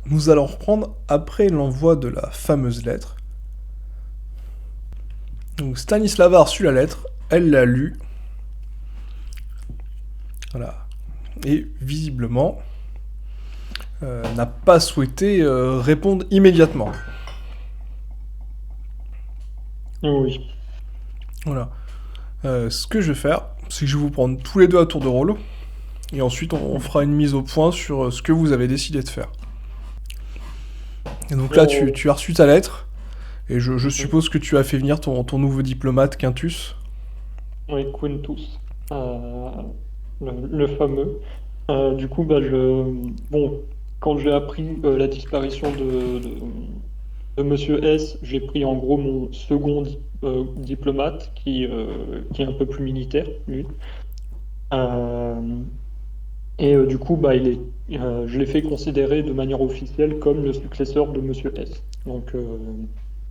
nous allons reprendre après l'envoi de la fameuse lettre. Donc Stanislava a reçu la lettre, elle l'a lue, voilà. Et visiblement, n'a pas souhaité répondre immédiatement. Oui. Voilà. Ce que je vais faire, c'est que je vais vous prendre tous les deux à tour de rôle, et ensuite on fera une mise au point sur ce que vous avez décidé de faire. Et donc là, Euh, tu as reçu ta lettre, et je mhm. suppose que tu as fait venir ton nouveau diplomate, Quintus. Oui, Quintus, euh, le fameux. Du coup, bon, quand j'ai appris la disparition de Monsieur S, j'ai pris en gros mon second diplomate qui est un peu plus militaire, lui. Euh, du coup, je l'ai fait considérer de manière officielle comme le successeur de Monsieur S.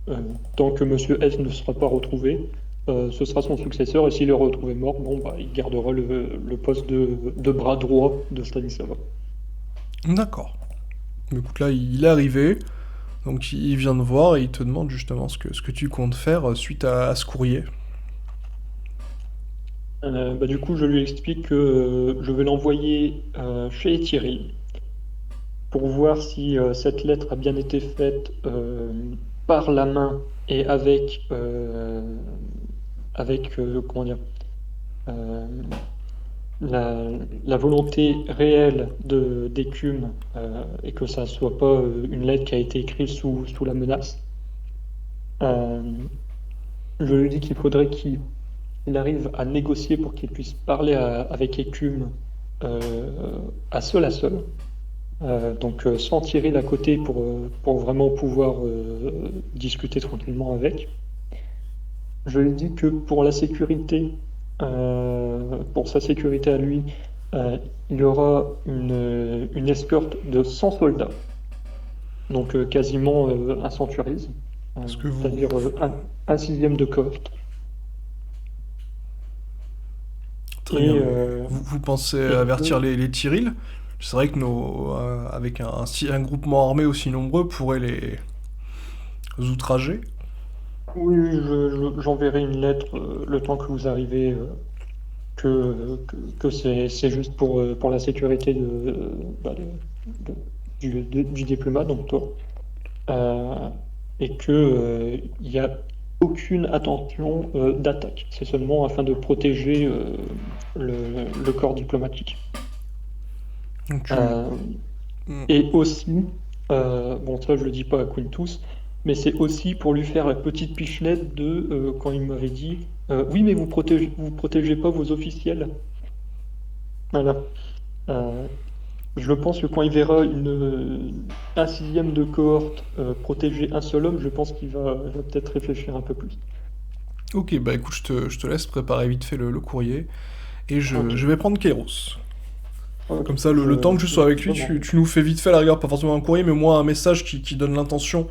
Euh, Tant que Monsieur S ne sera pas retrouvé, ce sera son successeur. Et s'il est retrouvé mort, bon, bah, il gardera le poste de bras droit de Stanislava. D'accord. Mais écoute, là, il est arrivé, donc il vient de voir et il te demande justement ce que tu comptes faire suite à ce courrier. Du coup, je lui explique que je vais l'envoyer chez Thierry pour voir si cette lettre a bien été faite par la main et avec comment dire, euh, la, la volonté réelle d'Écume et que ça soit pas une lettre qui a été écrite sous la menace. Euh, je lui dis qu'il faudrait qu'il arrive à négocier pour qu'il puisse parler avec Écume à seul. Sans tirer d'à côté pour vraiment pouvoir discuter tranquillement avec. Je lui dis que pour la sécurité, pour sa sécurité à lui, euh, il aura une escorte de 100 soldats, donc quasiment un centurisme, Est-ce que c'est-à-dire un sixième de cohorte. Très bien, Et, mais euh, vous pensez et avertir que, les Tyrills? C'est vrai que avec un groupement armé aussi nombreux pourrait les outrager. oui, oui, j'enverrai une lettre le temps que vous arrivez, que c'est juste pour la sécurité de- du diplomate, donc toi. euh, et que il n'y a aucune attention d'attaque. C'est seulement afin de protéger le corps diplomatique. Donc tu... Euh, Hmm. et aussi, bon ça je le dis pas à Quintus, mais c'est aussi pour lui faire la petite pichenette de quand il m'avait dit oui mais vous protégez pas vos officiels. Voilà. Euh, je pense que quand il verra un sixième de cohorte protéger un seul homme, je pense qu'il va peut-être réfléchir un peu plus. Ok, bah écoute, je te laisse préparer vite fait le courrier, et Ok. je vais prendre Kairos. Ok, Comme ça, le temps que je sois avec je lui, m'en vais. tu nous fais vite fait la rigueur, pas forcément un courrier, mais moi un message qui donne l'intention.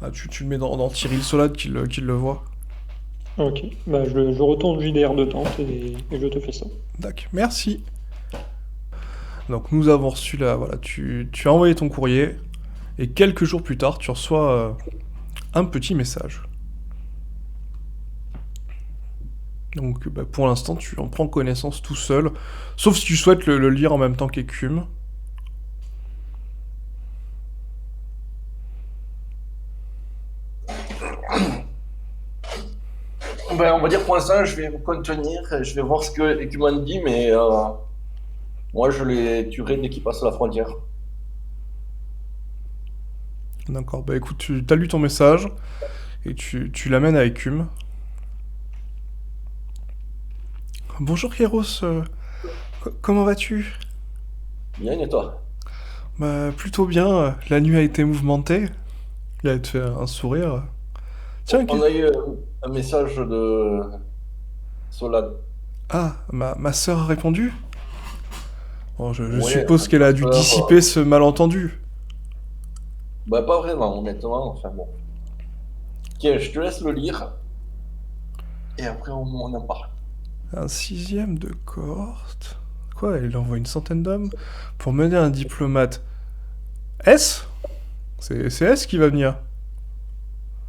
Ah, tu le mets dans Tyril Solade qu'il le voit. Ok, je retourne JDR de Tente et je te fais ça. Tac, merci. Donc nous avons reçu là, voilà, tu as envoyé ton courrier, et quelques jours plus tard, tu reçois un petit message. Donc bah, pour l'instant, tu en prends connaissance tout seul, sauf si tu souhaites le lire en même temps qu'Écume. Ben, on va dire pour l'instant, je vais me contenir, je vais voir ce que Ecuman dit, mais moi je les tuerai dès qu'ils passent la frontière. D'accord, bah écoute, tu as lu ton message, et tu l'amènes à Écume. Bonjour Kéros, comment vas-tu? Bien, et toi? Bah plutôt bien, la nuit a été mouvementée. Il a te fait un sourire. Tiens, On a eu un message de Solade. ah, ma sœur a répondu? Bon, je Oui, suppose qu'elle a ta dû sœur, dissiper ce malentendu. ben, pas vraiment, honnêtement. Enfin bon. Tiens, je te laisse le lire et après on en parle. Un sixième de cohorte. Quoi, elle envoie une centaine d'hommes pour mener un diplomate. S? C'est S qui va venir.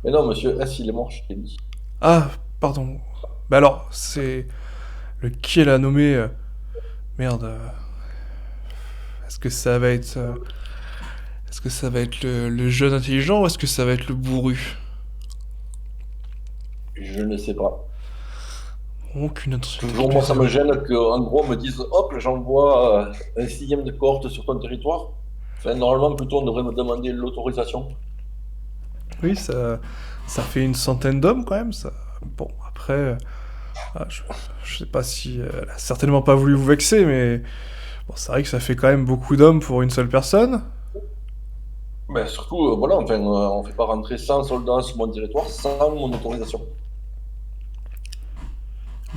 Mais non, monsieur S, il est mort, je t'ai dit. Ah, pardon. Bah alors, c'est... Qui elle a nommé... Merde. Est-ce que ça va être... Est-ce que ça va être le jeune intelligent ou est-ce que ça va être le bourru? Je ne sais pas. Aucune autre... Toujours, moi, ça me gêne qu'en gros, on me dise hop, j'envoie un 6e de cohorte sur ton territoire. Enfin, normalement, plutôt, on devrait me demander l'autorisation. Oui, ça fait une centaine d'hommes quand même. Ça... Bon, après, je sais pas si elle a certainement pas voulu vous vexer, mais bon, c'est vrai que ça fait quand même beaucoup d'hommes pour une seule personne. Mais surtout, voilà, enfin, on fait pas rentrer 100 soldats sur mon territoire sans mon autorisation.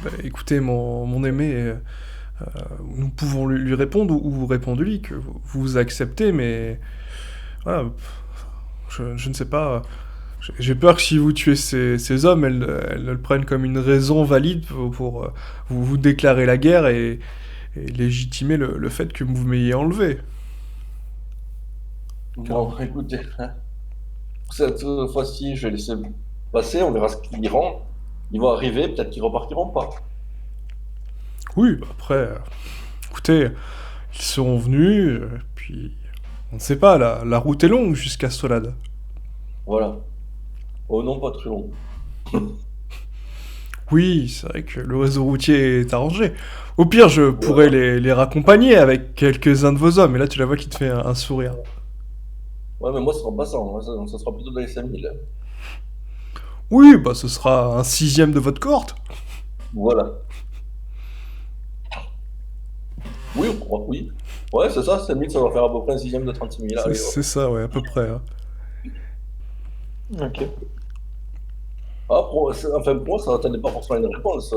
Bah, écoutez, mon aimé, nous pouvons lui répondre ou répondez-lui que vous acceptez, mais voilà, je ne sais pas. J'ai peur que si vous tuez ces hommes, elles le prennent comme une raison valide pour, vous déclarer la guerre et légitimer le fait que vous m'ayez enlevé. Bon, écoutez, hein, cette fois-ci, je vais laisser passer, on verra ce qu'ils diront. Ils vont arriver, peut-être qu'ils repartiront pas. Oui, bah après, écoutez, ils seront venus, puis on ne sait pas, la route est longue jusqu'à Solade. Voilà. Oh non, pas très long. Oui, c'est vrai que le réseau routier est arrangé. Au pire, je pourrais Voilà. les raccompagner avec quelques-uns de vos hommes, et là tu la vois qui te fait un sourire. Ouais, mais moi, ce sera pas ça, hein, ça sera plutôt dans les 5000. Oui, bah ce sera un 6e de votre cohorte. Voilà. Oui, on croit, oui. Ouais, c'est ça, 5000, ça va faire à peu près un 6e de 36 000. Allez, hop. C'est ça, ouais, à peu près, hein. Ok. Ah, enfin, pour moi, ça n'attendait pas forcément une réponse.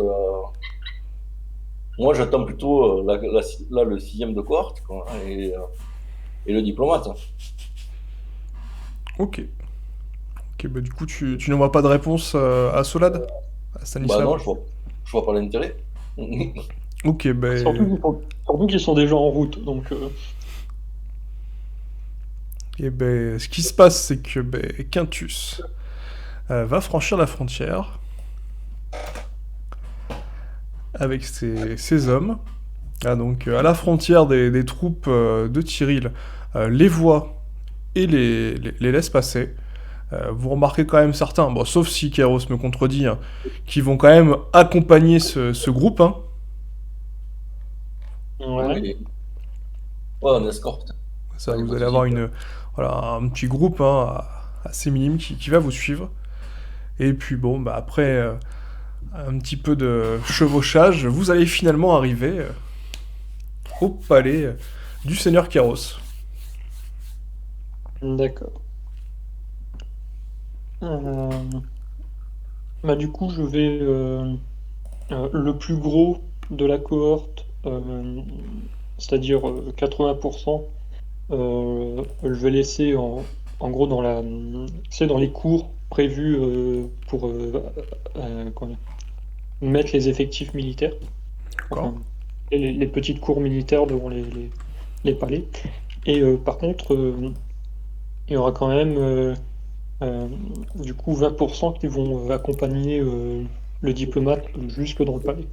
Moi, j'attends plutôt là, le 6e de cohorte, quoi, et le diplomate. Ok. Ok, bah du coup, tu n'envoies pas de réponse à Solade? À Bah Stanislav? non, je vois pas l'intérêt. Ok, bah... Surtout qu'ils sont déjà en route, donc Et ben, ce qui se passe, c'est que ben, Quintus va franchir la frontière avec ses hommes. Ah, donc, à la frontière des troupes de Tyril, les voit et les laisse passer. Vous remarquez quand même certains, bon, sauf si Kairos me contredit, hein, qui vont quand même accompagner ce groupe. Hein. ouais. Oui. Ouais, on escorte. Ça, Allez, vous pas de allez soucis. avoir voilà, un petit groupe hein, assez minime qui va vous suivre. Et puis bon, bah, après un petit peu de chevauchage, vous allez finalement arriver au palais du seigneur Kairos. D'accord. Euh, Bah, du coup, je vais le plus gros de la cohorte, c'est-à-dire 80%, je vais laisser en gros c'est dans les cours prévus pour comment dire, mettre les effectifs militaires, D'accord. enfin les petites cours militaires devant les palais. Et par contre, il y aura quand même euh, du coup 20% qui vont accompagner le diplomate jusque dans le palais.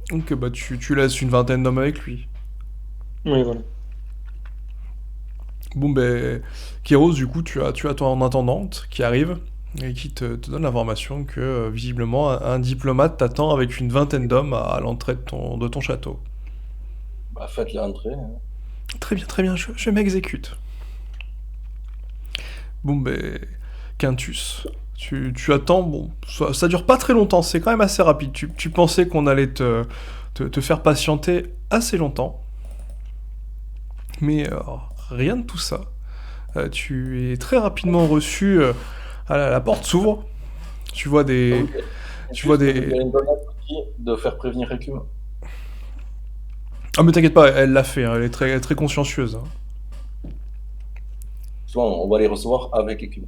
Donc bah, tu laisses une vingtaine d'hommes avec lui. Oui, voilà. Bon, ben, Kairos, du coup, tu as ton intendante qui arrive et qui te donne l'information que, visiblement, un diplomate t'attend avec une vingtaine d'hommes à l'entrée de ton château. Bah, faites-les entrer, hein. Très bien, je m'exécute. Bon, ben, Quintus, tu attends, bon, ça dure pas très longtemps, c'est quand même assez rapide. Tu pensais qu'on allait te faire patienter assez longtemps, mais rien de tout ça. Tu es très rapidement reçu, la porte s'ouvre, tu vois Ah des... oui, Tu vois juste, il y a des... une bonne qui de faire prévenir Écume. Ah mais t'inquiète pas, elle l'a fait, hein, elle est très consciencieuse. Hein. Souvent, on va les recevoir avec Écume.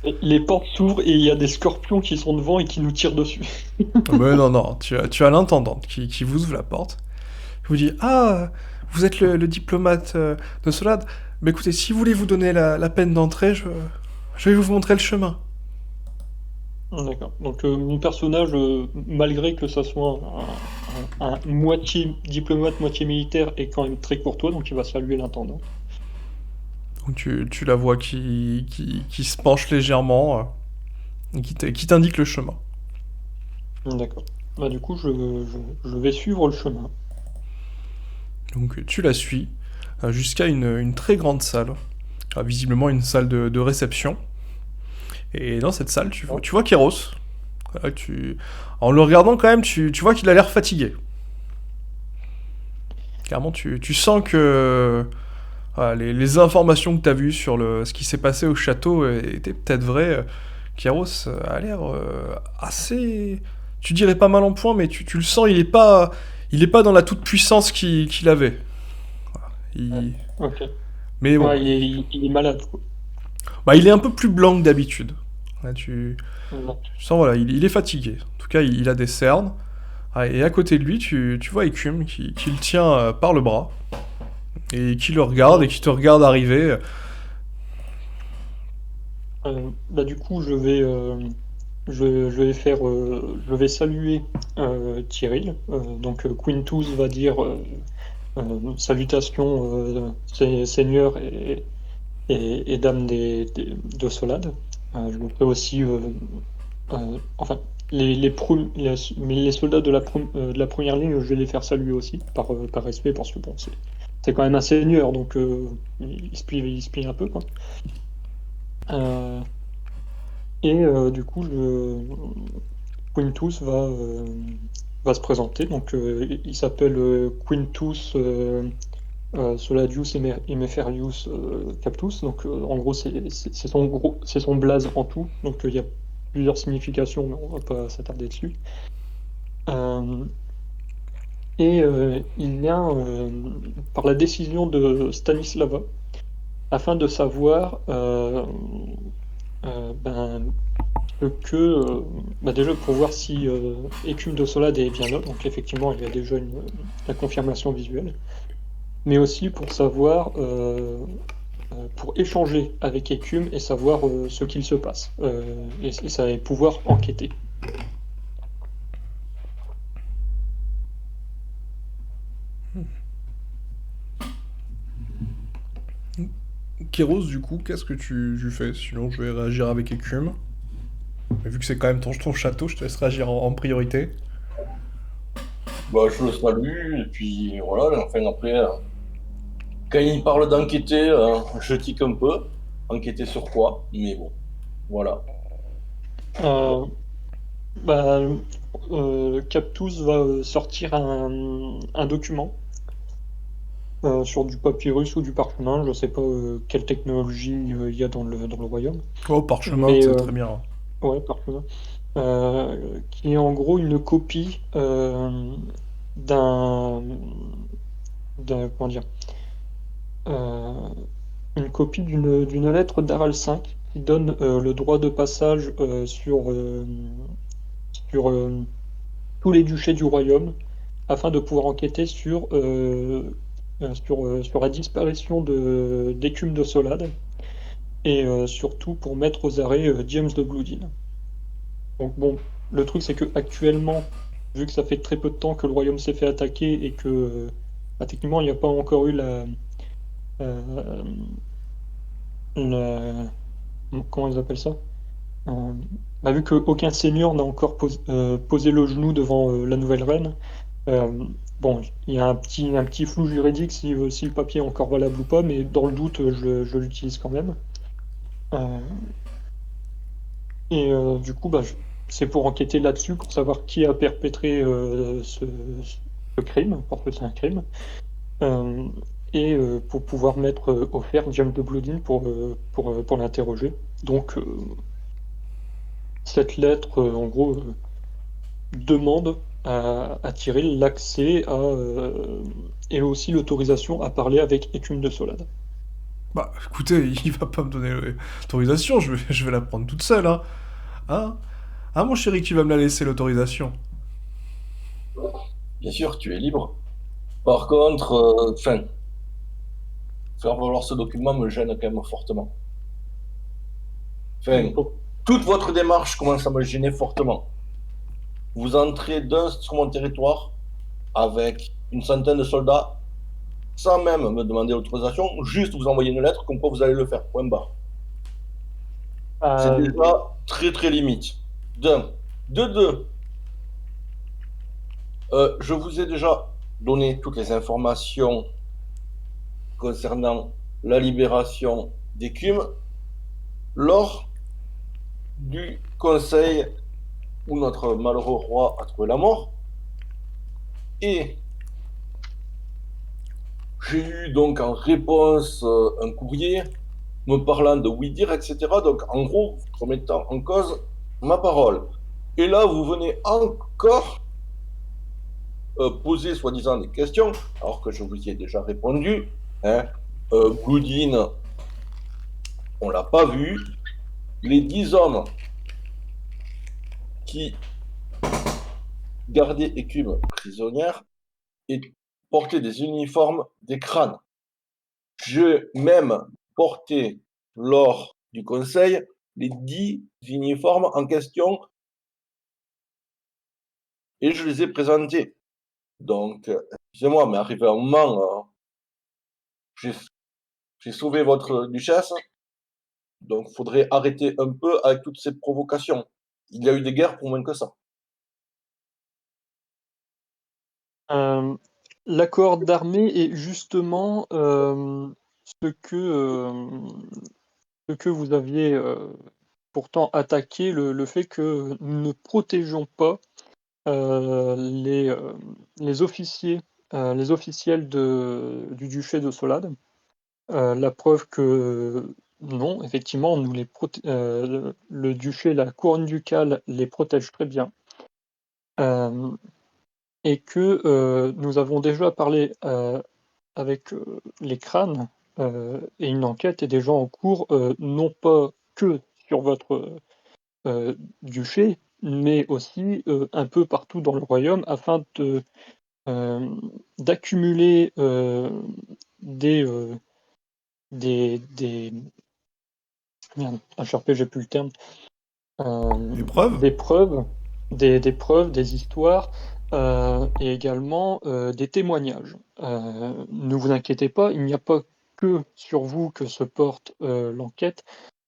Et les portes s'ouvrent et il y a des scorpions qui sont devant et qui nous tirent dessus. Ah, mais non, tu as l'intendante qui vous ouvre la porte, qui vous dit « Ah, vous êtes le diplomate de Solade. Mais écoutez, si vous voulez vous donner la peine d'entrer, je vais vous montrer le chemin. D'accord. Donc mon personnage, malgré que ça soit un moitié diplomate, moitié militaire, est quand même très courtois, donc il va saluer l'intendant. Donc tu la vois qui se penche légèrement et qui t'indique le chemin. D'accord. Bah, du coup, je vais suivre le chemin. Donc tu la suis jusqu'à une très grande salle. Visiblement une salle de réception. Et dans cette salle, tu vois Kéros. Voilà, en le regardant quand même, tu vois qu'il a l'air fatigué. Clairement, tu sens que voilà, les informations que tu as vues sur ce qui s'est passé au château étaient peut-être vraies. Kéros a l'air assez... Tu dirais pas mal en point, mais tu le sens, il est pas dans la toute-puissance qu'il avait. Voilà, Ok. Mais bon, Ouais, il est malade, quoi. bah, il est un peu plus blanc que d'habitude. Là, Ouais. tu sens, voilà, il est fatigué. En tout cas, il a des cernes. Ah, et à côté de lui, tu vois Écume qui le tient par le bras. Et qui le regarde et qui te regarde arriver. Bah, du coup, je vais saluer Tyrell. Donc Quintus va dire salutations, seigneur et dame de Solade. Je le ferai aussi, enfin, mais les soldats de la première ligne, je vais les faire saluer aussi, par respect, parce que bon, c'est quand même un seigneur, donc il se plie un peu, quoi. Euh, du coup, Quintus va se présenter. Donc, il s'appelle Quintus Soladius Emeferius Captus. Donc, en gros, c'est son blaze en tout. Donc, il y a plusieurs significations, mais on va pas s'attarder dessus. Euh, il vient par la décision de Stanislava afin de savoir ben, bah déjà pour voir si Écume de Solade est bien là, donc effectivement il y a déjà la confirmation visuelle, mais aussi pour savoir, pour échanger avec Écume et savoir ce qu'il se passe, et pouvoir enquêter. Kéros, du coup, qu'est-ce que tu fais? Sinon, je vais réagir avec Écume. Mais vu que c'est quand même ton château, je te laisse réagir en priorité. Bah, je le salue, et puis voilà, enfin après, quand il parle d'enquêter, je tique un peu. Enquêter sur quoi? Mais bon, voilà. Euh, bah, Captus va sortir un document sur du papyrus ou du parchemin, je sais pas quelle technologie il y a dans le royaume. Oh, parchemin, Mais c'est très bien. ouais, parchemin. Qui est en gros une copie d'un, comment dire, euh, une copie d'une lettre d'Aral V qui donne le droit de passage sur tous les duchés du royaume afin de pouvoir enquêter sur la disparition d'Écume de Solade et surtout pour mettre aux arrêts James de Bloodin. Donc bon, le truc c'est que actuellement, vu que ça fait très peu de temps que le royaume s'est fait attaquer et que bah, techniquement il n'y a pas encore eu euh, la- comment ils appellent ça? Euh, Bah, vu qu'aucun seigneur n'a encore posé le genou devant la nouvelle reine, euh, bon, il y a un petit flou juridique si le papier est encore valable ou pas, mais dans le doute, je l'utilise quand même. Euh, du coup, bah, c'est pour enquêter là-dessus, pour savoir qui a perpétré ce crime, parce que c'est un crime, euh, pour pouvoir mettre au fer James de Bloodin pour l'interroger. Donc, cette lettre, en gros, demande à Tyrell l'accès et aussi l'autorisation à parler avec Écume de Solade. Bah, écoutez, il va pas me donner l'autorisation, je vais la prendre toute seule, hein. Hein? Ah, mon chéri, tu vas me la laisser, l'autorisation. Bien sûr, tu es libre. Par contre, faire valoir ce document me gêne quand même fortement. Enfin, toute votre démarche commence à me gêner fortement. Vous entrez sur mon territoire avec une centaine de soldats, sans même me demander l'autorisation, juste vous envoyer une lettre comme quoi vous allez le faire, point barre. C'est déjà très très limite. D'un. De deux, je vous ai déjà donné toutes les informations concernant la libération d'écume lors du conseil où notre malheureux roi a trouvé la mort. Et j'ai eu donc en réponse un courrier me parlant de oui dire, etc. Donc en gros, remettant en cause ma parole. Et là, vous venez encore poser soi-disant des questions, alors que je vous y ai déjà répondu. Hein. Goudin, on l'a pas vu. Les 10 hommes qui gardaient Écume prisonnière et portaient des uniformes, des crânes. J'ai même porté lors du conseil les 10 uniformes en question et je les ai présentés. Donc, excusez-moi, mais arrivé un moment, j'ai sauvé votre duchesse, donc il faudrait arrêter un peu avec toutes ces provocations. Il y a eu des guerres pour moins que ça. L'accord d'armée est justement ce que vous aviez pourtant attaqué, le fait que nous ne protégeons pas les officiers, les officiels du duché de Solade. La preuve que non, effectivement, le duché, la couronne ducale les protège très bien. Et que nous avons déjà parlé avec les crânes, et une enquête est déjà en cours, non pas que sur votre duché, mais aussi un peu partout dans le royaume, afin d'accumuler des merde, HRP, j'ai plus le terme. Des preuves Des preuves, des histoires, et également des témoignages. Ne vous inquiétez pas, il n'y a pas que sur vous que se porte l'enquête.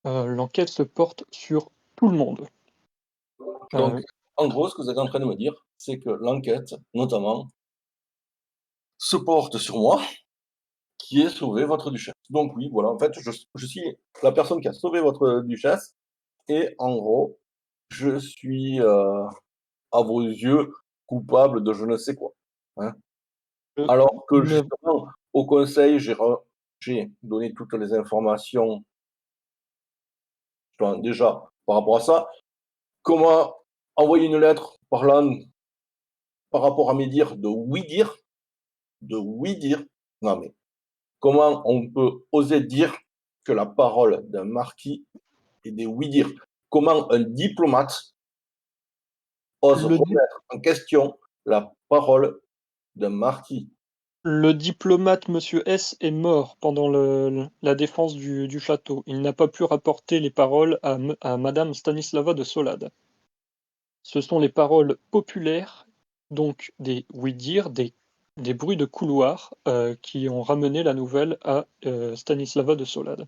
L'enquête se porte sur tout le monde. Donc, en gros, ce que vous êtes en train de me dire, c'est que l'enquête, notamment, se porte sur moi, qui ai sauvé votre duchesse. Donc oui, voilà, en fait, je suis la personne qui a sauvé votre duchesse, et en gros, je suis, à vos yeux, coupable de je ne sais quoi. Hein. Alors que Ne- justement, au conseil, j'ai donné toutes les informations déjà par rapport à ça. Comment envoyer une lettre parlant par rapport à mes dires de oui dire. Non mais comment on peut oser dire que la parole d'un marquis est des oui dire? Comment un diplomate ose le, di- remettre en question la parole d'un marquis? le diplomate Monsieur S est mort pendant la défense du château. Il n'a pas pu rapporter les paroles à Madame Stanislava de Solade. Ce sont les paroles populaires, donc des oui-dire, des bruits de couloir, qui ont ramené la nouvelle à Stanislava de Solade.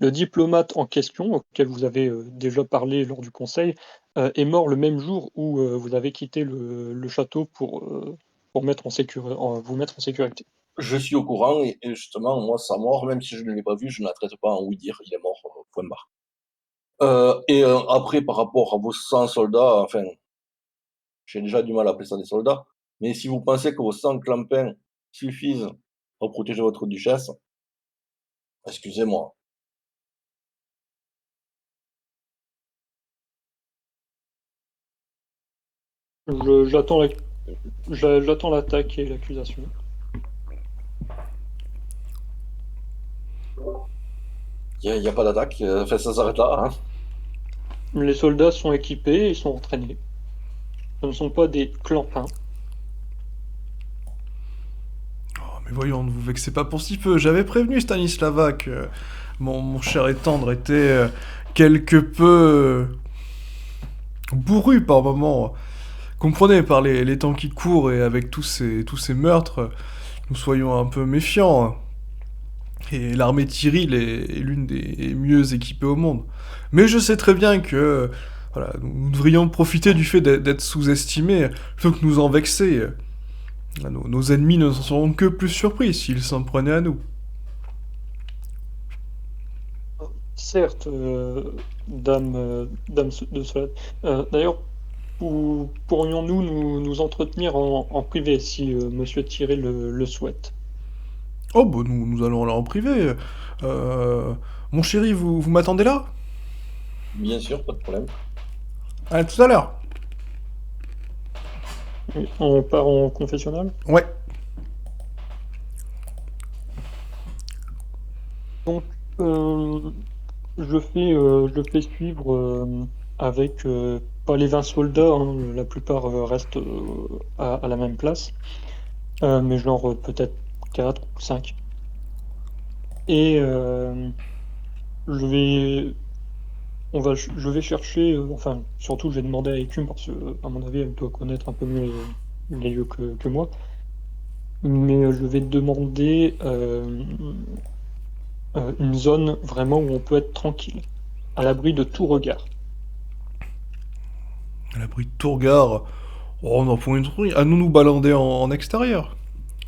Le diplomate en question, auquel vous avez déjà parlé lors du conseil, est mort le même jour où vous avez quitté le château pour vous mettre en sécurité. Je suis au courant et justement, moi, sa mort, même si je ne l'ai pas vu, je ne la traite pas en oui dire, il est mort, point barre. Après, par rapport à vos 100 soldats, enfin, j'ai déjà du mal à appeler ça des soldats, mais si vous pensez que vos 100 clampins suffisent pour protéger votre duchesse, excusez-moi. J'attends l'attaque et l'accusation. Il n'y a pas d'attaque, enfin, ça s'arrête là. Hein. Les soldats sont équipés et sont entraînés. Ce ne sont pas des clampins. Mais voyons, ne vous vexez pas pour si peu. J'avais prévenu Stanislava que mon cher et tendre était quelque peu bourru par moments. Comprenez, par les temps qui courent et avec tous ces meurtres, nous soyons un peu méfiants. Et l'armée Tyril est l'une des mieux équipées au monde. Mais je sais très bien que voilà, nous devrions profiter du fait d'être sous-estimés plutôt que nous en vexer. Nos ennemis ne seront que plus surpris s'ils s'en prenaient à nous. Certes, dame de Solade. D'ailleurs, pourrions-nous nous entretenir en privé si Monsieur Thierry le souhaite? Oh, bah nous allons là en privé. Mon chéri, vous m'attendez là? Bien sûr, pas de problème. À tout à l'heure. Oui, on part en confessionnal. Ouais. Donc, je fais suivre avec pas les 20 soldats, hein, la plupart restent à la même place, mais genre peut-être 4 ou 5. Et je vais, je vais chercher, enfin, surtout, je vais demander à Écume parce que, à mon avis, elle doit connaître un peu mieux les lieux que moi. Mais je vais demander une zone vraiment où on peut être tranquille, à l'abri de tout regard. À l'abri de tout regard. Oh, on en faut une truc. À nous balander en extérieur.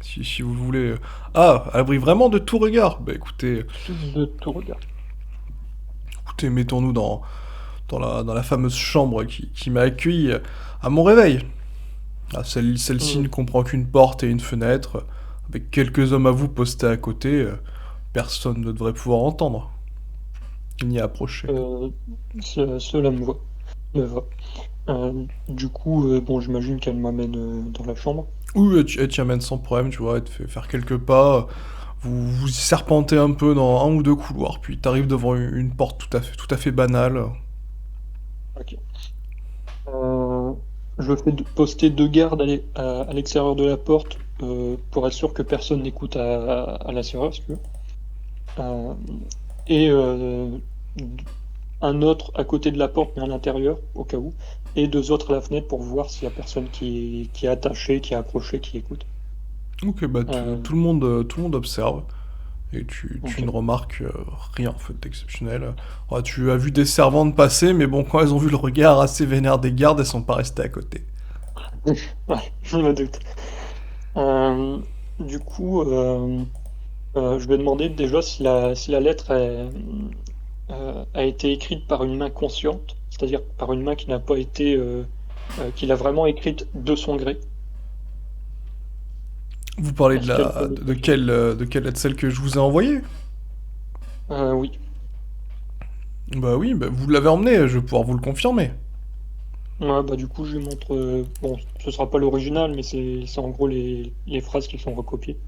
Si vous le voulez. Ah, à l'abri vraiment de tout regard. Bah De tout regard. écoutez, mettons-nous dans la fameuse chambre qui m'a accueilli à mon réveil. Ah, celle-ci Mm. ne comprend qu'une porte et une fenêtre, avec quelques hommes à vous postés à côté. Personne ne devrait pouvoir entendre, ni approcher. Euh, Cela me va. Du coup, bon, j'imagine qu'elle m'amène dans la chambre. Oui, elle t'y amène sans problème, tu vois, elle te fait faire quelques pas. Vous y serpentez un peu dans un ou deux couloirs, puis t'arrives devant une porte tout à fait banale. Ok. Euh, je fais poster 2 gardes à l'extérieur de la porte pour être sûr que personne n'écoute à la serrure, si tu veux. Euh, et un autre à côté de la porte, mais à l'intérieur, au cas où. Et 2 autres à la fenêtre pour voir s'il y a personne qui est attaché, qui est accroché, qui écoute. Ok, bah Euh, tout le monde observe, et tu ne ok. remarques rien en fait d'exceptionnel. Ouais, tu as vu des servantes passer, mais bon, quand elles ont vu le regard assez vénère des gardes, elles sont pas restées à côté. Ouais, je me doute. Euh, du coup, je vais demander déjà si la lettre a été écrite par une main consciente, c'est-à-dire par une main qui n'a pas été, qui l'a vraiment écrite de son gré. Vous parlez de Est-ce qu'elle peut la nous de confirmer? quelle lettre, celle que je vous ai envoyée? Oui. Bah oui, bah vous l'avez emmenée, je vais pouvoir vous le confirmer. Ouais, bah, du coup, je lui montre. Bon, ce sera pas l'original, mais c'est en gros les phrases qui sont recopiées.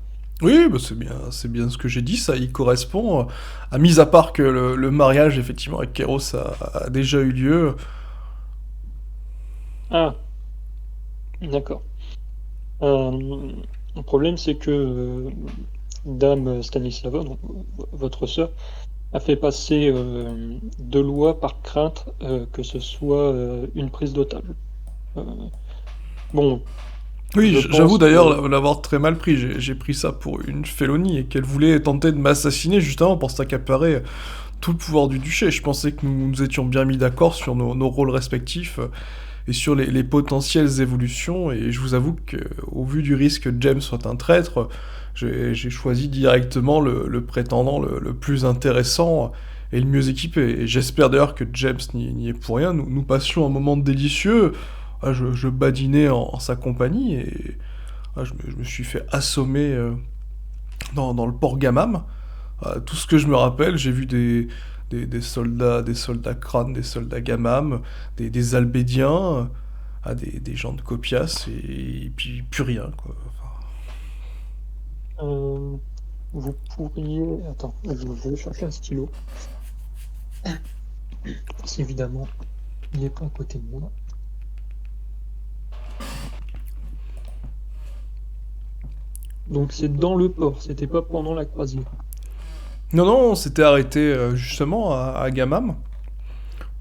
Oui, bah c'est bien ce que j'ai dit, ça y correspond. À mis à part que le mariage, effectivement, avec Kéros a déjà eu lieu. Ah, d'accord. Euh, le problème, c'est que Dame Stanislava, donc votre sœur, a fait passer 2 lois par crainte que ce soit une prise d'otage. Euh, bon, Oui, je j'avoue pense d'ailleurs que... l'avoir très mal pris. J'ai pris ça pour une félonie et qu'elle voulait tenter de m'assassiner justement pour s'accaparer tout le pouvoir du duché. Je pensais que nous étions bien mis d'accord sur nos rôles respectifs et sur les potentielles évolutions. Et je vous avoue que, au vu du risque que James soit un traître, j'ai choisi directement le prétendant le plus intéressant et le mieux équipé. Et j'espère d'ailleurs que James n'y est pour rien. Nous passions un moment délicieux. Ah, je badinais en sa compagnie et je me suis fait assommer dans le port Gamam. Tout ce que je me rappelle, j'ai vu des soldats crânes, des soldats Gamam, des Albédiens, des gens de Copias, et puis plus rien, quoi. Enfin, euh, vous pourriez... Attends, je vais chercher un stylo. Parce qu'évidemment, il n'est pas à côté de moi. Donc c'est dans le port, c'était pas pendant la croisière. Non, non, on s'était arrêté justement à Gamam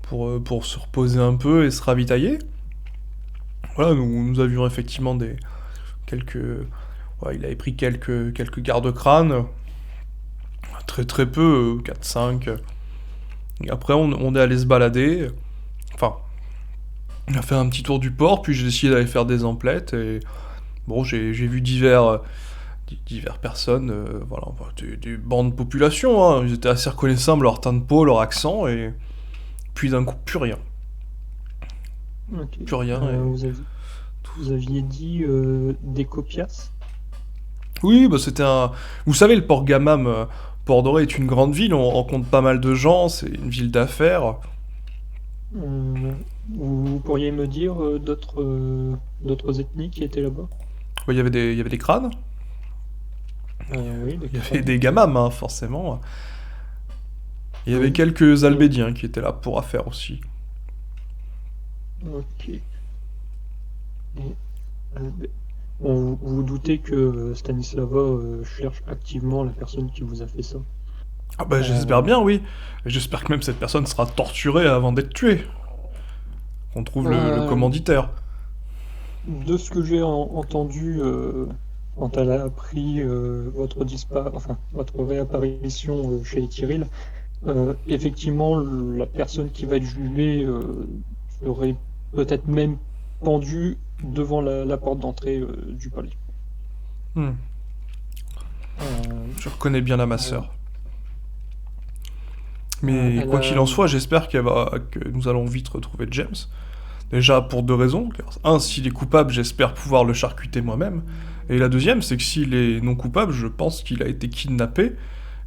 pour se reposer un peu et se ravitailler. Voilà, nous avions effectivement quelques... Ouais, il avait pris quelques garde-crânes, très très peu, 4-5. Et après, on est allé se balader. Enfin, on a fait un petit tour du port, puis j'ai décidé d'aller faire des emplettes. Et bon, j'ai vu divers personnes, voilà, des bancs de population. Hein. Ils étaient assez reconnaissables, leur teint de peau, leur accent, et puis d'un coup, plus rien. Ok. Plus rien. Et... Vous aviez dit des copias? Oui, bah c'était un. Vous savez, le port Gamam, Port-Doré est une grande ville, on rencontre pas mal de gens, c'est une ville d'affaires. Vous pourriez me dire d'autres ethnies qui étaient là-bas? Ouais, il y avait des crânes, Oui, des il y avait crânes. des Gamam, hein, forcément. Il y avait Oui. quelques Albédiens qui étaient là pour affaires aussi. Ok. Et, vous vous doutez que Stanislava cherche activement la personne qui vous a fait ça? Ah bah j'espère Euh, bien, oui. Et j'espère que même cette personne sera torturée avant d'être tuée. Qu'on trouve le euh, commanditaire. de ce que j'ai entendu quand elle a appris votre réapparition chez Tyril, effectivement, la personne qui va être jugée serait peut-être même pendue devant la porte d'entrée du palais. Hmm. Euh, Je reconnais bien là ma euh, sœur. Mais elle quoi qu'il en a... soit, j'espère que nous allons vite retrouver James. Déjà pour deux raisons. Car, un, s'il est coupable, j'espère pouvoir le charcuter moi-même. Et la deuxième, c'est que s'il est non coupable, je pense qu'il a été kidnappé.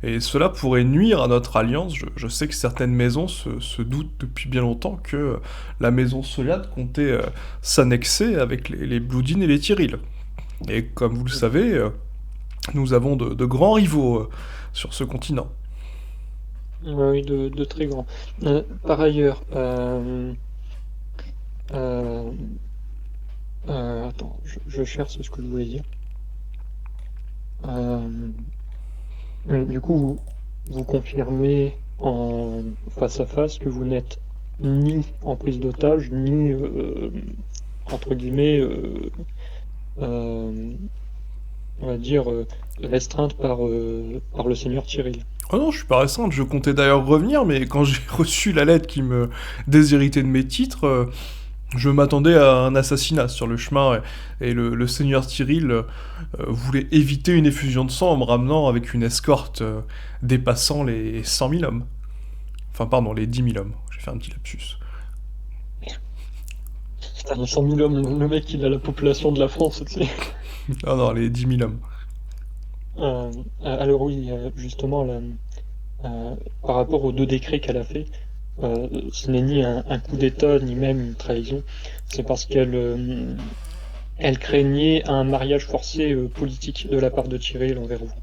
Et cela pourrait nuire à notre alliance. Je sais que certaines maisons se doutent depuis bien longtemps que la maison Soliade comptait s'annexer avec les Bloodin et les Tyril. Et comme vous le savez, nous avons de grands rivaux sur ce continent. Oui, de très grands. Par ailleurs, euh, attends, je cherche ce que je voulais dire. Euh, du coup, vous confirmez en face à face que vous n'êtes ni en prise d'otage, ni entre guillemets, euh, on va dire, restreinte par le seigneur Tyrell. Oh non, je suis pas récente, je comptais d'ailleurs revenir, mais quand j'ai reçu la lettre qui me déshéritait de mes titres, je m'attendais à un assassinat sur le chemin, et le seigneur Tyril voulait éviter une effusion de sang en me ramenant avec une escorte dépassant les 100 000 hommes. Enfin, pardon, les 10 000 hommes. J'ai fait un petit lapsus. Putain, les 100 000 hommes, le mec, il a la population de la France, tu sais. Ah non, les 10 000 hommes. Alors oui, justement, là, par rapport aux deux décrets qu'elle a fait, ce n'est ni un coup d'État, ni même une trahison. C'est parce elle craignait un mariage forcé politique de la part de Tyrell envers vous.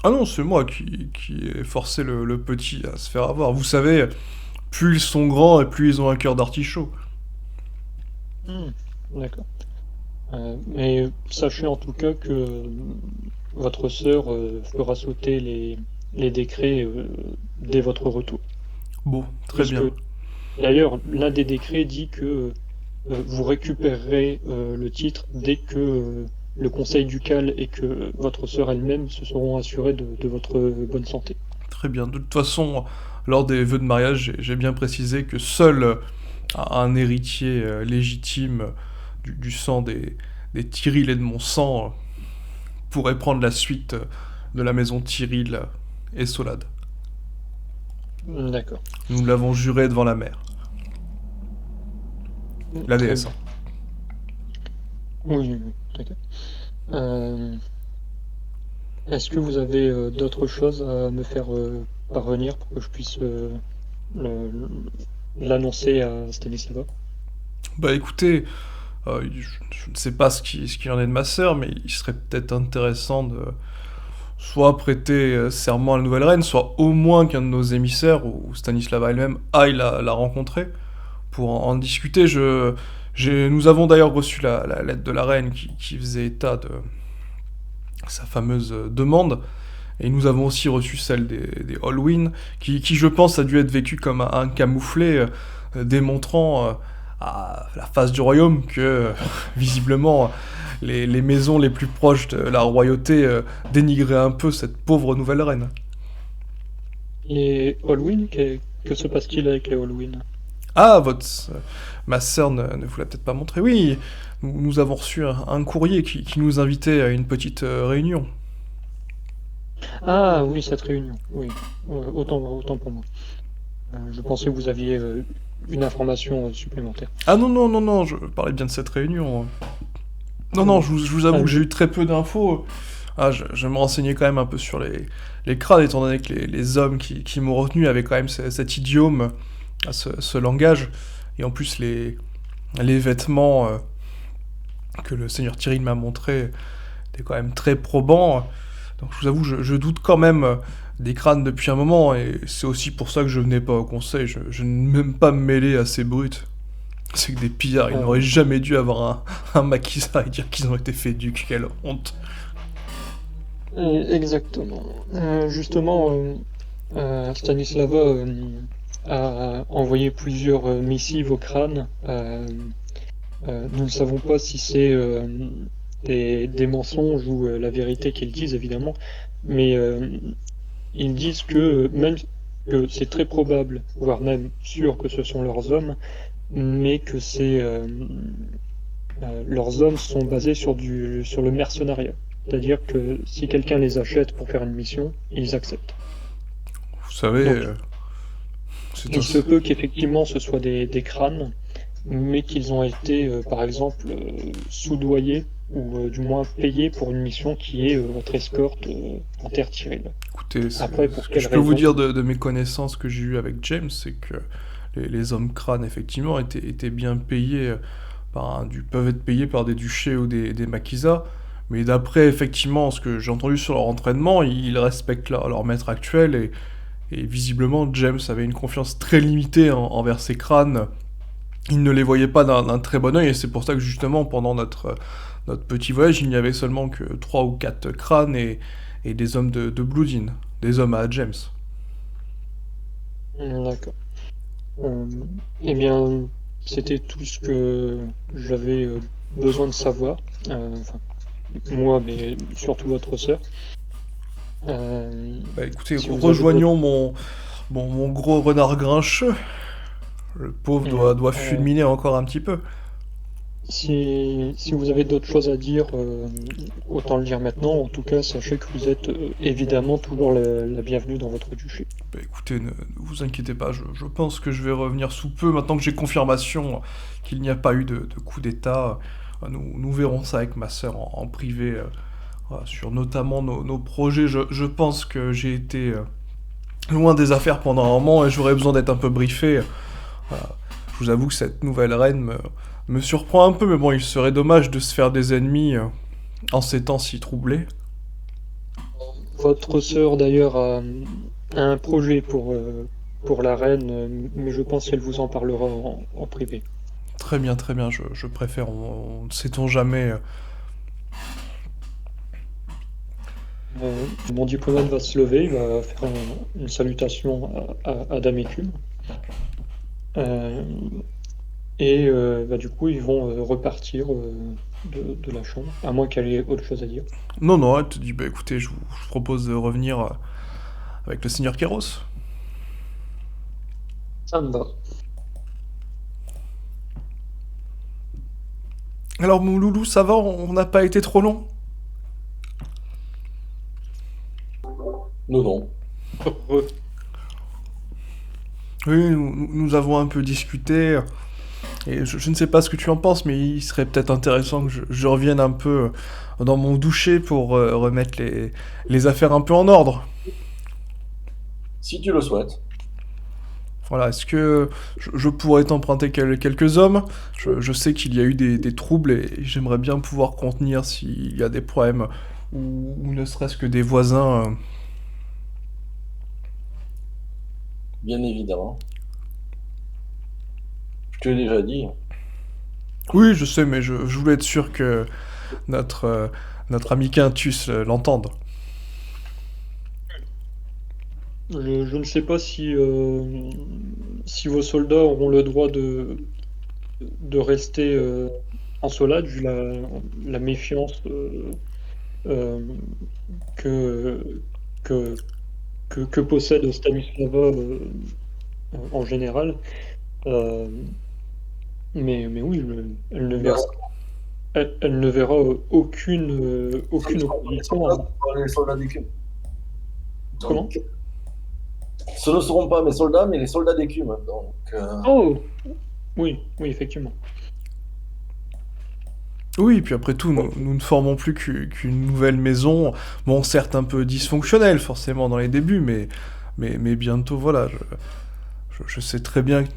Ah non, c'est moi qui ai forcé le petit à se faire avoir. Vous savez, plus ils sont grands et plus ils ont un cœur d'artichaut. Hmm, d'accord. Mais sachez en tout cas que votre sœur fera sauter les décrets dès votre retour. Bon, très Puisque bien. d'ailleurs, l'un des décrets dit que vous récupérerez le titre dès que le conseil ducal et que votre sœur elle-même se seront assurés de votre bonne santé. Très bien. De toute façon, lors des vœux de mariage, j'ai bien précisé que seul un héritier légitime du sang des Tyril et de mon sang pourrait prendre la suite de la maison Tyril et Solade. D'accord. Nous l'avons juré devant la mère. La Très déesse. bien. Hein. Oui, oui, d'accord. Euh, Est-ce que vous avez d'autres choses à me faire parvenir pour que je puisse le- l'annoncer à Stanislava? Bah écoutez, je ne sais pas ce qu'il en est de ma sœur, mais il serait peut-être intéressant de soit prêter serment à la nouvelle reine, soit au moins qu'un de nos émissaires, ou Stanislava elle-même, aille la rencontrer pour en discuter. Nous avons d'ailleurs reçu la lettre de la reine qui faisait état sa fameuse demande. Et nous avons aussi reçu celle des Allwyn, qui, je pense, a dû être vécue comme un camouflet, démontrant à la face du royaume que, visiblement, les maisons les plus proches de la royauté dénigraient un peu cette pauvre nouvelle reine. Et Halloween, que se passe-t-il avec les Halloween? Ah, ma sœur ne vous l'a peut-être pas montré. Oui, nous avons reçu un courrier qui nous invitait à une petite réunion. Ah oui, cette réunion, oui. Autant pour moi. Je pensais que vous aviez une information supplémentaire. Ah non, non, non, non, je parlais bien de cette réunion. Non, non, je vous avoue que j'ai eu très peu d'infos. Ah, je me renseignais quand même un peu sur les crânes, étant donné que les hommes qui m'ont retenu avaient quand même cet idiome, ce langage, et en plus les vêtements que le seigneur Tyrell m'a montrés étaient quand même très probants. Donc je vous avoue, je doute quand même des crânes depuis un moment, et c'est aussi pour ça que je venais pas au conseil. Je n'aime pas me mêler à ces brutes. C'est que des pillards, ils n'auraient jamais dû avoir un maquisard et dire qu'ils ont été faits ducs, quelle honte. Exactement. Justement, Stanislava a envoyé plusieurs missives au crâne. Nous ne savons pas si c'est des mensonges ou la vérité qu'ils disent, évidemment, mais ils disent que même que c'est très probable, voire même sûr que ce sont leurs hommes, mais que leurs hommes sont basés sur le mercenariat. C'est-à-dire que si quelqu'un les achète pour faire une mission, ils acceptent. Vous savez, Donc, il se peut qu'effectivement ce soit des crânes, mais qu'ils ont été, par exemple, soudoyés ou du moins payés pour une mission qui est votre escorte en terre Tyrell. Écoutez, Après, pour ce que quelle je peux vous raison dire de mes connaissances que j'ai eues avec James, c'est que les hommes crânes, effectivement, étaient bien payés peuvent être payés par des duchés ou des maquisards. Mais d'après, effectivement, ce que j'ai entendu sur leur entraînement, ils respectent leur maître actuel, et visiblement, James avait une confiance très limitée envers ces crânes. Il ne les voyait pas d'un très bon œil, et c'est pour ça que justement, pendant notre petit voyage, il n'y avait seulement que 3 ou 4 crânes et des hommes de Bloodin, des hommes à James. D'accord. Eh bien, c'était tout ce que j'avais besoin de savoir. Enfin, moi, mais surtout votre sœur. Bah écoutez, Si vous rejoignons mon gros renard grincheux. Le pauvre doit fulminer encore un petit peu. Si vous avez d'autres choses à dire, autant le dire maintenant. En tout cas, sachez que vous êtes évidemment toujours la bienvenue dans votre duché. Bah écoutez, ne vous inquiétez pas, je pense que je vais revenir sous peu, maintenant que j'ai confirmation qu'il n'y a pas eu de coup d'état. Nous verrons ça avec ma sœur en privé, voilà, sur notamment nos projets. Je pense que j'ai été loin des affaires pendant un moment et j'aurais besoin d'être un peu briefé. Voilà. Je vous avoue que cette nouvelle reine me surprend un peu, mais bon, il serait dommage de se faire des ennemis en ces temps si troublés. Votre sœur, d'ailleurs, a un projet pour la reine, mais je pense qu'elle vous en parlera en privé. Très bien, je préfère, on ne sait-on jamais. Mon diplomate va se lever, il va faire une salutation à Dame Écume. Et du coup, ils vont repartir de la chambre, à moins qu'elle ait autre chose à dire. Non, elle te dit, bah écoutez, je vous propose de revenir avec le seigneur Kéros. Ça me va. Alors mon loulou, ça va, on n'a pas été trop long? Non. Heureux. Oui, nous avons un peu discuté, et je ne sais pas ce que tu en penses, mais il serait peut-être intéressant que je revienne un peu dans mon douché pour remettre les affaires un peu en ordre. Si tu le souhaites. Voilà, est-ce que je pourrais t'emprunter quelques hommes? Je sais qu'il y a eu des troubles et j'aimerais bien pouvoir contenir s'il y a des problèmes, ou ne serait-ce que des voisins. Bien évidemment. Je te l'ai déjà dit. Oui, je sais, mais je voulais être sûr que notre notre ami Quintus l'entende. Je ne sais pas si vos soldats auront le droit de rester en solade, vu la méfiance euh, que, que, que possède Stanislava en général. Euh, mais oui, elle ne verra, elle ne verra aucune opposition. Les soldats d'écume. Comment? Donc, ce ne seront pas mes soldats, mais les soldats d'écume. Donc, Oh, oui, oui, effectivement. Oui, puis après tout, nous ne formons plus qu'une nouvelle maison. Bon, certes un peu dysfonctionnelle, forcément, dans les débuts, mais bientôt, voilà, je sais très bien que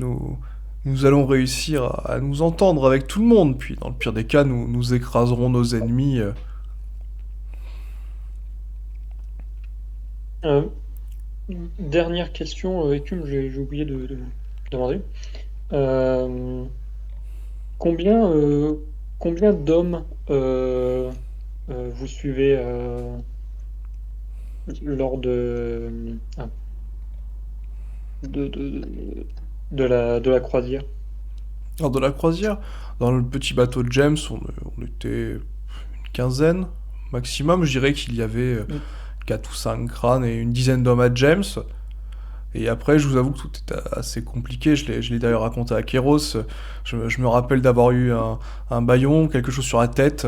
nous allons réussir à nous entendre avec tout le monde, puis dans le pire des cas, nous écraserons nos ennemis. Euh, Dernière question, Écume, j'ai oublié de demander. Euh, combien, combien d'hommes vous suivez lors de la croisière? Lors de la croisière, dans le petit bateau de James, on était une quinzaine maximum. Je dirais qu'il y avait Mm. 4 ou 5 crânes et une dizaine d'hommes à James. Et après, je vous avoue que tout était assez compliqué. Je l'ai d'ailleurs raconté à Kéros. Je me rappelle d'avoir eu un bâillon, quelque chose sur la tête,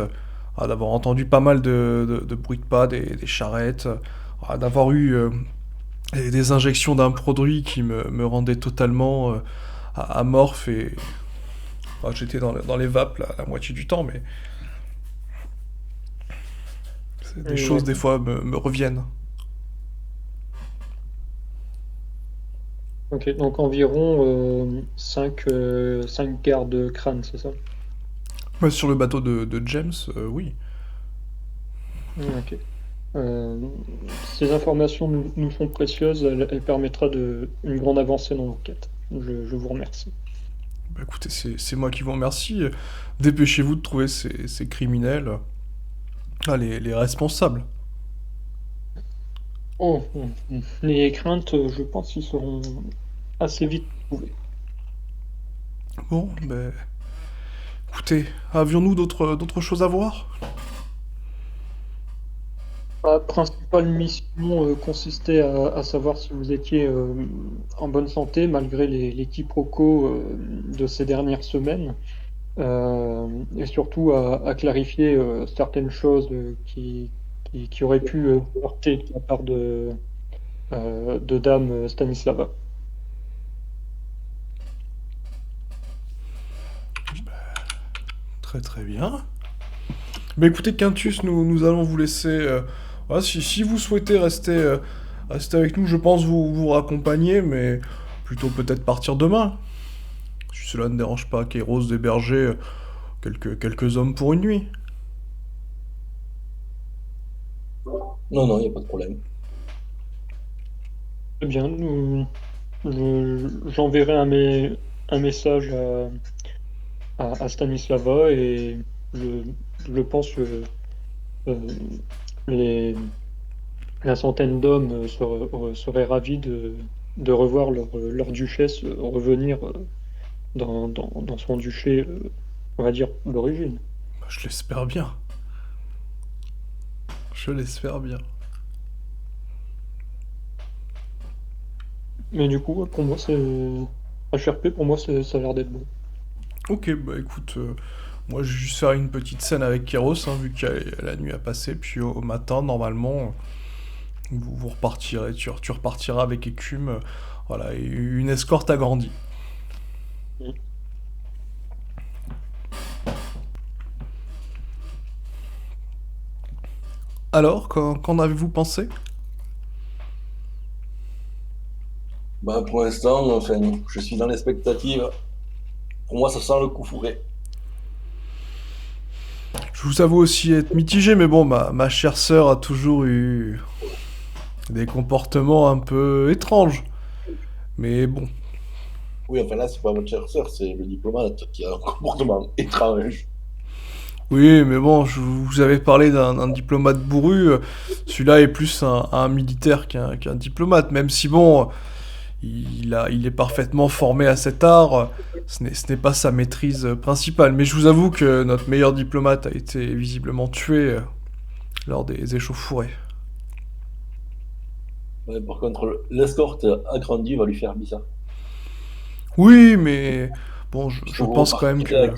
d'avoir entendu pas mal de bruits de pas, des charrettes, d'avoir eu des injections d'un produit qui me rendait totalement amorphe et j'étais dans les vapes la moitié du temps, mais des choses des D'accord. fois me reviennent. Ok, donc environ 5 gardes crânes, c'est ça? Ouais, sur le bateau de James, oui. Ok. Euh, Ces informations nous sont précieuses, elles permettra une grande avancée dans l'enquête. Je vous remercie. Bah, écoutez, c'est moi qui vous remercie. Dépêchez-vous de trouver ces criminels, les responsables. Oh, les craintes, je pense qu'ils seront assez vite trouvées. Bon, ben, écoutez, avions-nous d'autres choses à voir? La principale mission consistait à savoir si vous étiez en bonne santé malgré les quiproquos de ces dernières semaines. Et surtout à clarifier certaines choses qui auraient pu heurter de la part de Dame Stanislava. Très très bien. Mais écoutez, Quintus, nous allons vous laisser. Voilà, si vous souhaitez rester avec nous, je pense vous raccompagner, mais plutôt peut-être partir demain. Si cela ne dérange pas Kéros d'héberger quelques hommes pour une nuit. non, non, il n'y a pas de problème. Eh bien, j'enverrai un message à Stanislava et je, je pense que euh, les, la centaine d'hommes seraient ravis de revoir leur duchesse revenir dans son duché, on va dire, d'origine. Bah, je l'espère bien. Je l'espère bien. Mais du coup, pour moi, c'est HRP, pour moi, ça a l'air d'être bon. Ok, bah écoute, moi je vais juste faire une petite scène avec Kéros, hein, vu qu'il y a la nuit à passer, puis au matin, normalement, vous repartirez, tu repartiras avec écume, voilà, et une escorte agrandie. Mm. Alors, qu'en avez-vous pensé? Bah, pour l'instant, enfin, je suis dans l'expectative. Pour moi, ça sent le coup fourré. Je vous avoue aussi être mitigé, mais bon, ma chère sœur a toujours eu des comportements un peu étranges. Mais bon, Oui, enfin là, c'est pas votre chère sœur, c'est le diplomate qui a un comportement étrange. Oui, mais bon, vous avez parlé d'un diplomate bourru. Celui-là est plus un militaire qu'un diplomate, même si bon, il est parfaitement formé à cet art. Ce n'est pas sa maîtrise principale. Mais je vous avoue que notre meilleur diplomate a été visiblement tué lors des échauffourées. Ouais, par contre, l'escorte agrandie va lui faire bizarre. Oui, mais bon, je Vous pense quand même repartirez, que...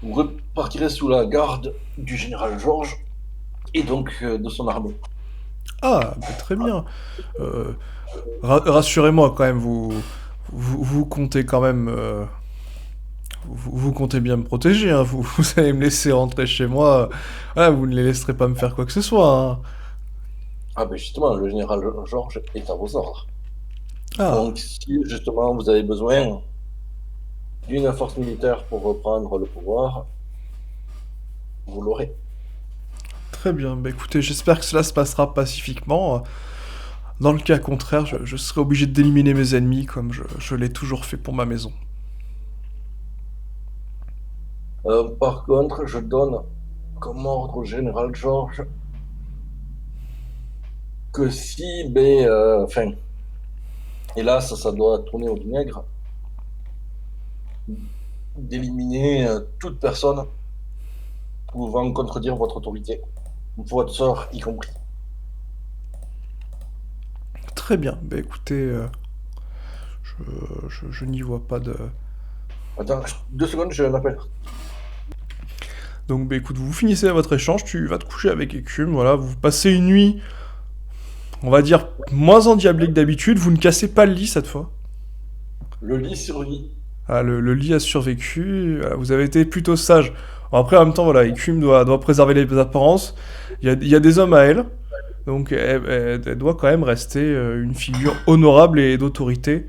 vous repartirez sous la garde du général Georges et donc de son armée. Ah, bah, très bien. Euh, rassurez-moi quand même, vous comptez quand même... vous comptez bien me protéger, hein. Vous allez me laisser rentrer chez moi. Voilà, vous ne les laisserez pas me faire quoi que ce soit, hein. Ah ben justement, le général Georges est à vos ordres. Ah, Donc si justement vous avez besoin d'une force militaire pour reprendre le pouvoir, vous l'aurez. très bien. Bah écoutez, j'espère que cela se passera pacifiquement. Dans le cas contraire, je serai obligé d'éliminer mes ennemis comme je l'ai toujours fait pour ma maison. Par contre, je donne comme ordre au général Georges que si, enfin, hélas, ça doit tourner au vinaigre, d'éliminer toute personne pouvant contredire votre autorité, votre sort y compris. Très bien. Bah écoutez, je n'y vois pas de... Attends, 2 secondes, j'ai un appel. Donc bah écoute, vous finissez votre échange, tu vas te coucher avec Écume, voilà, vous passez une nuit, on va dire, moins endiablée que d'habitude, vous ne cassez pas le lit cette fois. Le lit survit. Ah, le lit a survécu, vous avez été plutôt sage. Bon, après, en même temps, voilà, Écume doit préserver les apparences. Il y a des hommes à elle, donc elle doit quand même rester une figure honorable et d'autorité,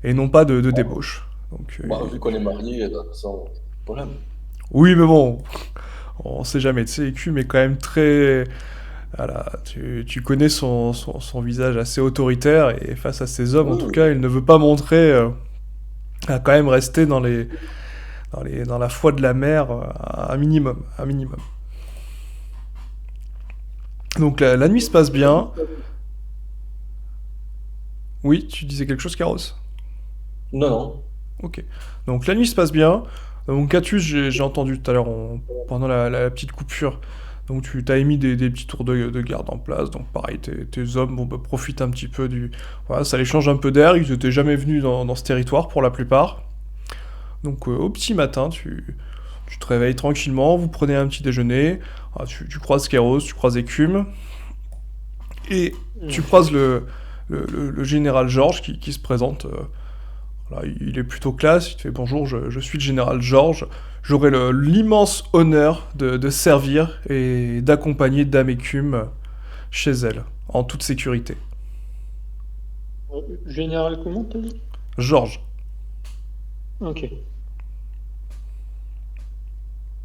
et non pas de débauche. Donc, Bah, vu qu'on est mariés, de toute façon, problème. oui, mais bon, on sait jamais. Tu sais, Écume est quand même très... Voilà, tu connais son visage assez autoritaire, et face à ces hommes, en Oui, tout oui. cas, il ne veut pas montrer... à quand même rester dans la foi de la mer, un minimum, un minimum. Donc la nuit se passe bien. Oui, tu disais quelque chose, Caros? Non, non. Ok. Donc la nuit se passe bien. Donc Catus, j'ai entendu tout à l'heure pendant la petite coupure. Donc tu t'as émis des petits tours de garde en place. Donc pareil, tes hommes bon, bah, profitent un petit peu du... Voilà, ça les change un peu d'air. Ils étaient jamais venus dans ce territoire pour la plupart. Donc au petit matin, tu te réveilles tranquillement, vous prenez un petit déjeuner, tu croises Kéros, tu croises Écume, et tu Ok. croises le général Georges qui se présente. Voilà, il est plutôt classe, il te fait bonjour, je suis le général Georges, j'aurai l'immense honneur de servir et d'accompagner Dame Écume chez elle, en toute sécurité. Général, comment t'as dit? Georges. Ok.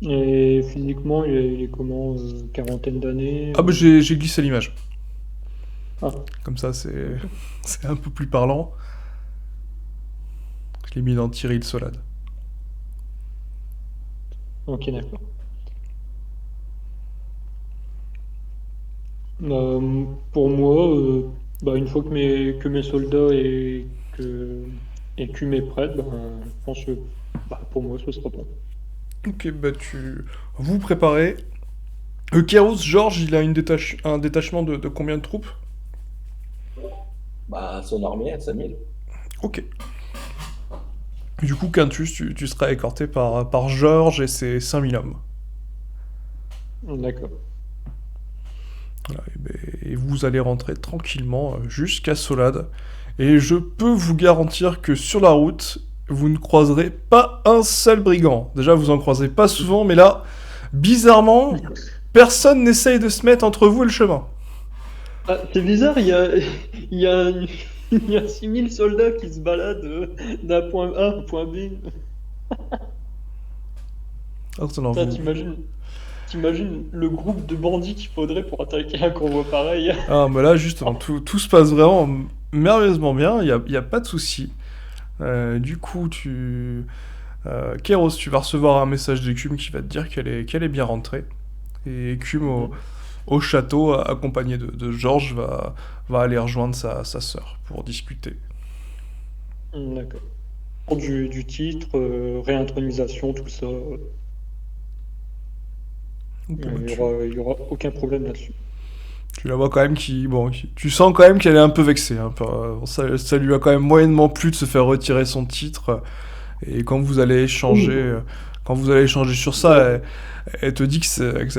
Et physiquement, il est comment? Quarantaine d'années? Ah bah j'ai glissé l'image, Ah, comme ça ok. c'est un peu plus parlant. Je l'ai mis dans Thierry le Solade. Ok, d'accord. Pour moi, bah, une fois que mes soldats et que mes prêts, ben, je pense que bah, pour moi, ce sera bon. Ok, bah vous préparez. Kéros, Georges, il a un détachement de combien de troupes? Bah, son armée, 5000. Ok. Du coup, Quintus, tu seras écorté par Georges et ses 5000 hommes. D'accord. Voilà, et vous allez rentrer tranquillement jusqu'à Solade. Et je peux vous garantir que sur la route, vous ne croiserez pas un seul brigand. Déjà, vous en croisez pas souvent, mais là, bizarrement, personne n'essaye de se mettre entre vous et le chemin. Ah, c'est bizarre, il y a, il y a 6000 soldats qui se baladent d'un point A à un point B. Attends, Putain, t'imagines le groupe de bandits qu'il faudrait pour attaquer un convoi pareil. Ah, mais là, justement, tout se passe vraiment merveilleusement bien, y a pas de souci. Du coup, Kéros, tu vas recevoir un message d'Écume qui va te dire qu'elle est bien rentrée. Et Écume, au château, accompagné de Georges, va aller rejoindre sa sœur pour discuter. D'accord. Pour du titre, réintronisation, tout ça, il y aura aucun problème là-dessus. Tu la vois quand même tu sens quand même qu'elle est un peu vexée. Hein. Ça lui a quand même moyennement plu de se faire retirer son titre. Et quand vous allez échanger, sur ça, elle te dit que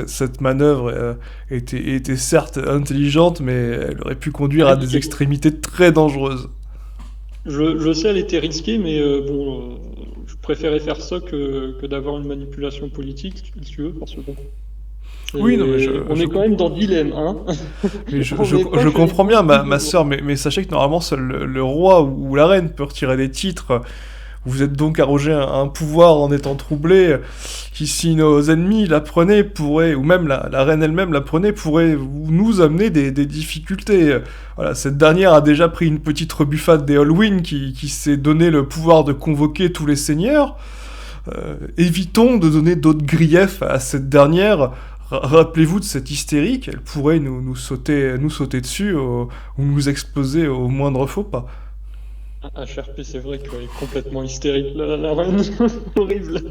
cette manœuvre était certes intelligente, mais elle aurait pu conduire à des extrémités très dangereuses. Je sais, elle était risquée, mais je préférais faire ça que d'avoir une manipulation politique, si tu veux, parce que bon. Oui, non, mais on est quand même dans le dilemme, hein. Mais je comprends bien, ma sœur, mais sachez que normalement, seul le roi ou la reine peut retirer des titres. Vous êtes donc arrogé un pouvoir en étant troublé, qui si nos ennemis l'apprenaient pourrait, ou même la reine elle-même l'apprenait, pourrait nous amener des difficultés. Voilà, cette dernière a déjà pris une petite rebuffade des Holwyn qui s'est donné le pouvoir de convoquer tous les seigneurs. Évitons de donner d'autres griefs à cette dernière. Rappelez-vous de cette hystérie, qu'elle pourrait nous sauter dessus ou nous exploser au moindre faux pas. HRP, c'est vrai qu'elle est complètement hystérique, la reine. Horrible.